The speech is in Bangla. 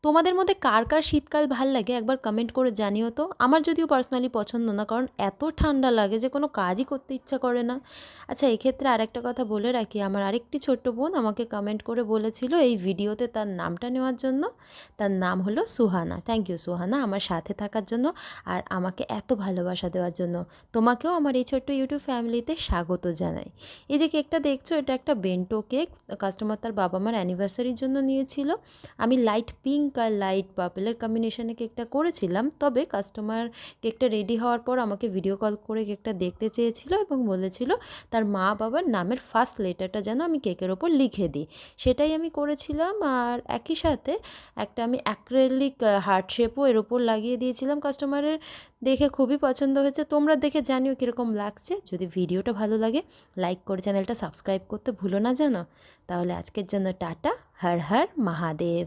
তোমাদের মধ্যে কার কার শীতকাল ভাল লাগে একবার কমেন্ট করে জানিও তো। আমার যদিও পার্সোনালি পছন্দ না, কারণ এত ঠান্ডা লাগে যে কোনো কাজই করতে ইচ্ছা করে না। আচ্ছা, এক্ষেত্রে আরেকটা কথা বলে রাখি, আমার আরেকটি ছোট্ট বোন আমাকে কমেন্ট করে বলেছিল এই ভিডিওতে তার নামটা নেওয়ার জন্য। তার নাম হলো সুহানা। থ্যাংক ইউ সুহানা, আমার সাথে থাকার জন্য আর আমাকে এত ভালোবাসা দেওয়ার জন্য। তোমাকেও আমার এই ছোট্ট ইউটিউব ফ্যামিলিতে স্বাগত জানাই। এই যে কেকটা দেখছো, এটা একটা বেন্টো কেক। কাস্টমার তার বাবা মার অ্যানিভার্সারির জন্য নিয়েছিল। আমি লাইট পিঙ্ক আর লাইট পার্পেলের কম্বিনেশনে কেকটা করেছিলাম, তবে কাস্টমার কেকটা রেডি হওয়ার পর আমাকে ভিডিও কল করে কেকটা দেখতে চেয়েছিল এবং বলেছিল তার মা বাবার নামের ফার্স্ট লেটারটা যেন আমি কেকের ওপর লিখে দিই। সেটাই আমি করেছিলাম, আর একই সাথে একটা আমি অ্যাক্রেলিক হার্ট শেপও এর ওপর লাগিয়ে দিয়েছিলাম। কাস্টমারের দেখে খুবই পছন্দ হয়েছে। তোমরা দেখে জানিও কীরকম লাগছে। যদি ভিডিওটা ভালো লাগে লাইক করে চ্যানেলটা সাবস্ক্রাইব করতে ভুলো না জানো। তাহলে আজকের জন্য টাটা, হর হর মহাদেব।